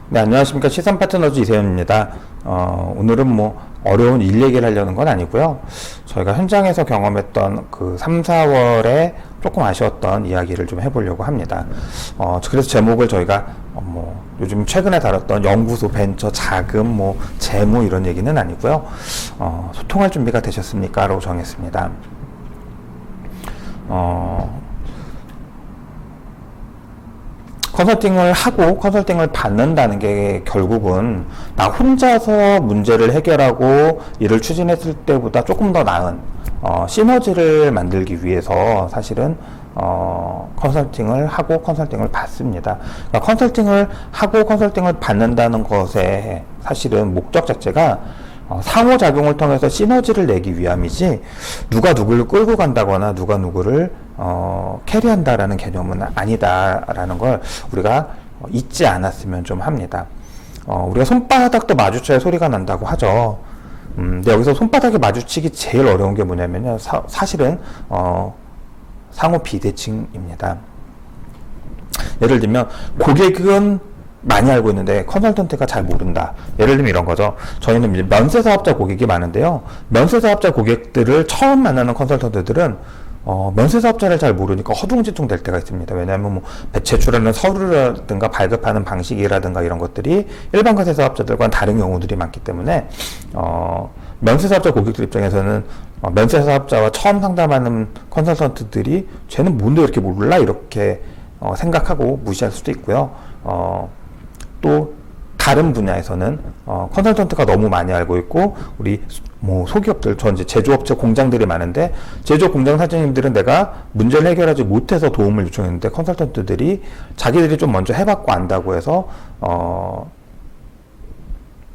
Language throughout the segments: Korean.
네, 안녕하십니까. 시선 파트너즈 이세윤입니다. 오늘은 뭐 어려운 일 얘기를 하려는 건 아니고요. 저희가 현장에서 경험했던 그 3, 4월에 조금 아쉬웠던 이야기를 좀 해보려고 합니다. 그래서 제목을 저희가 뭐 요즘 최근에 다뤘던 연구소, 벤처, 자금, 뭐 재무 이런 얘기는 아니고요. 소통할 준비가 되셨습니까? 라고 정했습니다. 컨설팅을 하고 컨설팅을 받는다는 게 결국은 나 혼자서 문제를 해결하고 일을 추진했을 때보다 조금 더 나은 시너지를 만들기 위해서 사실은 컨설팅을 하고 컨설팅을 받습니다. 그러니까 컨설팅을 하고 컨설팅을 받는다는 것의 사실은 목적 자체가 상호작용을 통해서 시너지를 내기 위함이지 누가 누구를 끌고 간다거나 누가 누구를 캐리한다라는 개념은 아니다라는 걸 우리가 잊지 않았으면 좀 합니다. 우리가 손바닥도 마주쳐야 소리가 난다고 하죠. 근데 여기서 손바닥이 마주치기 제일 어려운 게 뭐냐면요. 사실은 상호 비대칭입니다. 예를 들면 고객은 많이 알고 있는데 컨설턴트가 잘 모른다. 예를 들면 이런 거죠. 저희는 이제 면세 사업자 고객이 많은데요. 면세 사업자 고객들을 처음 만나는 컨설턴트들은 면세 사업자를 잘 모르니까 허둥지둥 될 때가 있습니다. 왜냐하면 뭐 제출하는 서류라든가 발급하는 방식이라든가 이런 것들이 일반 과세 사업자들과는 다른 경우들이 많기 때문에 면세 사업자 고객들 입장에서는 면세 사업자와 처음 상담하는 컨설턴트들이 쟤는 뭔데 이렇게 몰라 이렇게 생각하고 무시할 수도 있고요. 또 다른 분야에서는 컨설턴트가 너무 많이 알고 있고 우리 뭐 소기업들, 저 이제 제조업체 공장들이 많은데 제조업 공장 사장님들은 내가 문제를 해결하지 못해서 도움을 요청했는데 컨설턴트들이 자기들이 좀 먼저 해봤고 안다고 해서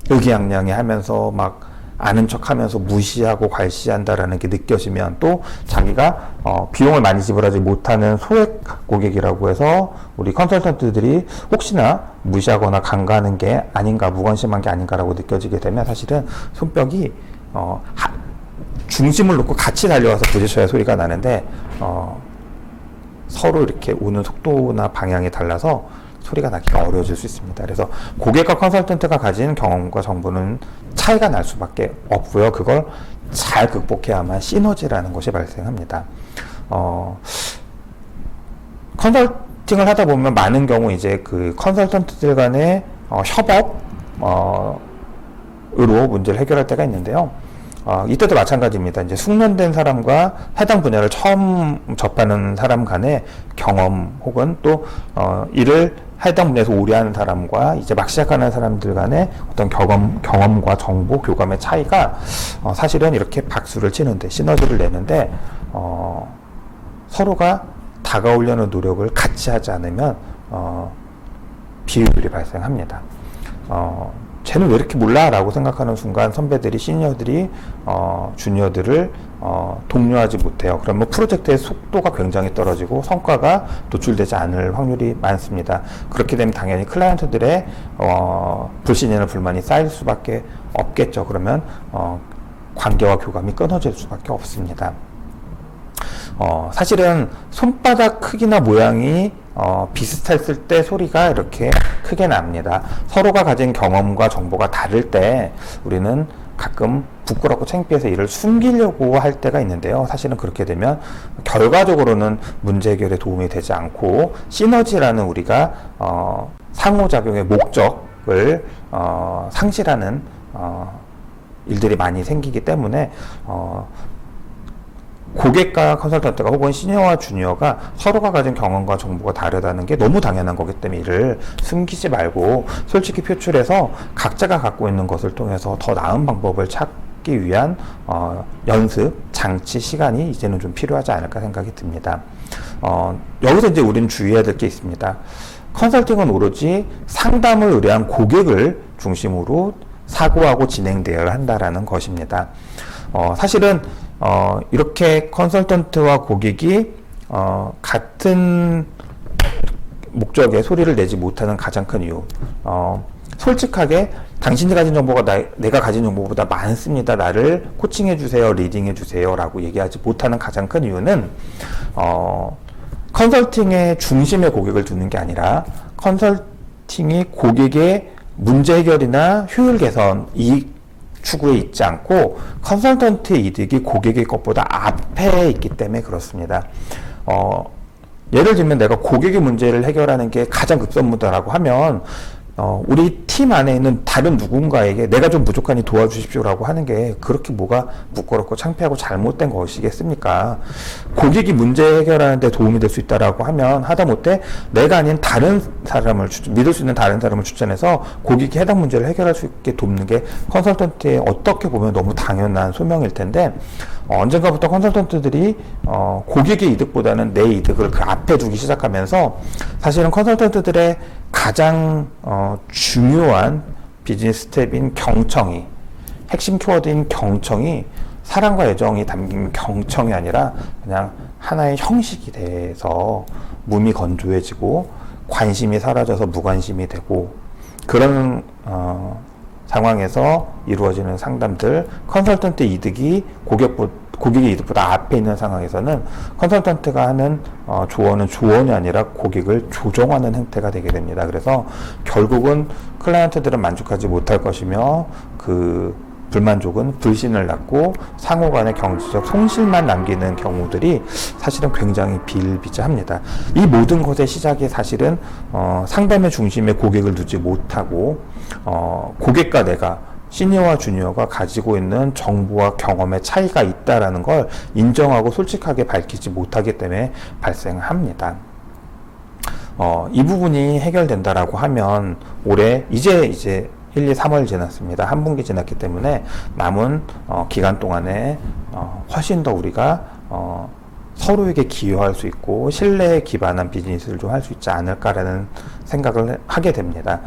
의기양양해 하면서 막 아는 척하면서 무시하고 괄시한다라는 게 느껴지면 또 자기가 비용을 많이 지불하지 못하는 소액 고객이라고 해서 우리 컨설턴트들이 혹시나 무시하거나 간과하는 게 아닌가, 무관심한 게 아닌가라고 느껴지게 되면 사실은 손뼉이 중심을 놓고 같이 달려와서 부딪혀야 소리가 나는데 서로 이렇게 오는 속도나 방향이 달라서 소리가 나기가 어려워질 수 있습니다. 그래서 고객과 컨설턴트가 가진 경험과 정보는 차이가 날 수밖에 없고요. 그걸 잘 극복해야만 시너지라는 것이 발생합니다. 컨설팅을 하다 보면 많은 경우 이제 그 컨설턴트들 간의 협업으로 문제를 해결할 때가 있는데요. 이때도 마찬가지입니다. 이제 숙련된 사람과 해당 분야를 처음 접하는 사람 간의 경험 혹은 또 일을 해당 분야에서 오래 하는 사람과 이제 막 시작하는 사람들 간의 어떤 경험과 정보 교감의 차이가 사실은 이렇게 박수를 치는데 시너지를 내는데 서로가 다가오려는 노력을 같이 하지 않으면 비효율이 발생합니다. 쟤는 왜 이렇게 몰라? 라고 생각하는 순간 선배들이, 시니어들이 주니어들을 독려하지 못해요. 그러면 프로젝트의 속도가 굉장히 떨어지고 성과가 도출되지 않을 확률이 많습니다. 그렇게 되면 당연히 클라이언트들의 불신이나 불만이 쌓일 수밖에 없겠죠. 그러면 관계와 교감이 끊어질 수밖에 없습니다. 사실은 손바닥 크기나 모양이 비슷했을 때 소리가 이렇게 크게 납니다. 서로가 가진 경험과 정보가 다를 때 우리는 가끔 부끄럽고 창피해서 일을 숨기려고 할 때가 있는데요. 사실은 그렇게 되면 결과적으로는 문제 해결에 도움이 되지 않고 시너지라는 우리가 상호작용의 목적을 상실하는 일들이 많이 생기기 때문에 고객과 컨설턴트가 혹은 시니어와 주니어가 서로가 가진 경험과 정보가 다르다는 게 너무 당연한 거기 때문에 이를 숨기지 말고 솔직히 표출해서 각자가 갖고 있는 것을 통해서 더 나은 방법을 찾기 위한 연습, 장치, 시간이 이제는 좀 필요하지 않을까 생각이 듭니다. 여기서 이제 우리는 주의해야 될 게 있습니다. 컨설팅은 오로지 상담을 의뢰한 고객을 중심으로 사고하고 진행되어야 한다라는 것입니다. 사실은 이렇게 컨설턴트와 고객이 같은 목적의 소리를 내지 못하는 가장 큰 이유, 솔직하게 당신이 가진 정보가 내가 가진 정보보다 많습니다. 나를 코칭해 주세요, 리딩해 주세요 라고 얘기하지 못하는 가장 큰 이유는 컨설팅의 중심에 고객을 두는 게 아니라 컨설팅이 고객의 문제 해결이나 효율 개선 이 추구에 있지 않고 컨설턴트의 이득이 고객의 것보다 앞에 있기 때문에 그렇습니다. 예를 들면 내가 고객의 문제를 해결하는 게 가장 급선무다라고 하면 우리 팀 안에 있는 다른 누군가에게 내가 좀 부족하니 도와주십시오라고 하는 게 그렇게 뭐가 부끄럽고 창피하고 잘못된 것이겠습니까? 고객이 문제 해결하는 데 도움이 될 수 있다라고 하면 하다못해 내가 아닌 다른 사람을 믿을 수 있는 다른 사람을 추천해서 고객이 해당 문제를 해결할 수 있게 돕는 게 컨설턴트의 어떻게 보면 너무 당연한 소명일 텐데 언젠가부터 컨설턴트들이 고객의 이득보다는 내 이득을 그 앞에 두기 시작하면서 사실은 컨설턴트들의 가장 중요한 비즈니스 스텝인 경청이, 핵심 키워드인 경청이 사랑과 애정이 담긴 경청이 아니라 그냥 하나의 형식이 돼서 몸이 건조해지고 관심이 사라져서 무관심이 되고 그런 상황에서 이루어지는 상담들, 컨설턴트 이득이 고객의 이득보다 앞에 있는 상황에서는 컨설턴트가 하는 조언은 조언이 아니라 고객을 조종하는 형태가 되게 됩니다. 그래서 결국은 클라이언트들은 만족하지 못할 것이며 그 불만족은 불신을 낳고 상호 간의 경제적 손실만 남기는 경우들이 사실은 굉장히 비일비재합니다. 이 모든 것의 시작이 사실은 상담의 중심에 고객을 두지 못하고 고객과 내가 시니어와 주니어가 가지고 있는 정보와 경험의 차이가 있다라는 걸 인정하고 솔직하게 밝히지 못하기 때문에 발생합니다. 이 부분이 해결된다라고 하면 올해 이제 1, 2, 3월 지났습니다. 한 분기 지났기 때문에 남은 기간 동안에 훨씬 더 우리가 서로에게 기여할 수 있고 신뢰에 기반한 비즈니스를 좀 할 수 있지 않을까라는 생각을 하게 됩니다.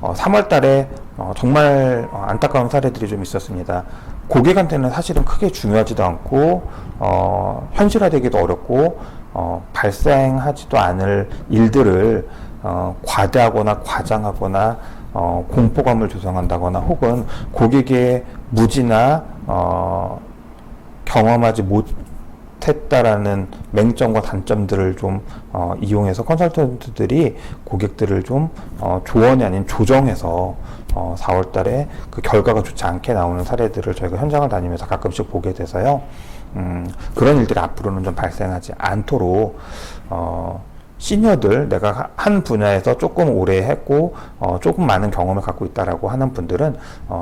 3월 달에 정말 안타까운 사례들이 좀 있었습니다. 고객한테는 사실은 크게 중요하지도 않고 현실화되기도 어렵고 발생하지도 않을 일들을 과대하거나 과장하거나 공포감을 조성한다거나 혹은 고객의 무지나 경험하지 못했다라는 맹점과 단점들을 좀 이용해서 컨설턴트들이 고객들을 좀 조언이 아닌 조정해서 4월 달에 그 결과가 좋지 않게 나오는 사례들을 저희가 현장을 다니면서 가끔씩 보게 돼서요. 그런 일들이 앞으로는 좀 발생하지 않도록 시니어들, 내가 한 분야에서 조금 오래 했고 조금 많은 경험을 갖고 있다라고 하는 분들은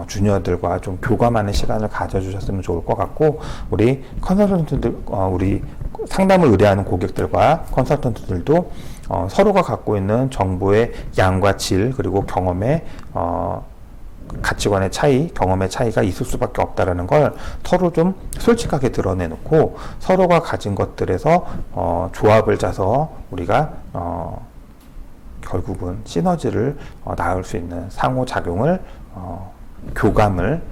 주니어들과 좀 교감하는 시간을 가져주셨으면 좋을 것 같고, 우리 컨설턴트들, 우리 상담을 의뢰하는 고객들과 컨설턴트들도 서로가 갖고 있는 정보의 양과 질, 그리고 경험의 가치관의 차이, 경험의 차이가 있을 수밖에 없다라는 걸 서로 좀 솔직하게 드러내놓고 서로가 가진 것들에서 조합을 짜서 우리가 결국은 시너지를 낳을 수 있는 상호작용을 교감을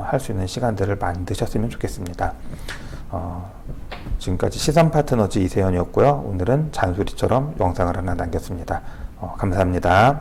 할 수 있는 시간들을 만드셨으면 좋겠습니다. 지금까지 시선 파트너즈 이세현이었고요. 오늘은 잔소리처럼 영상을 하나 남겼습니다. 감사합니다.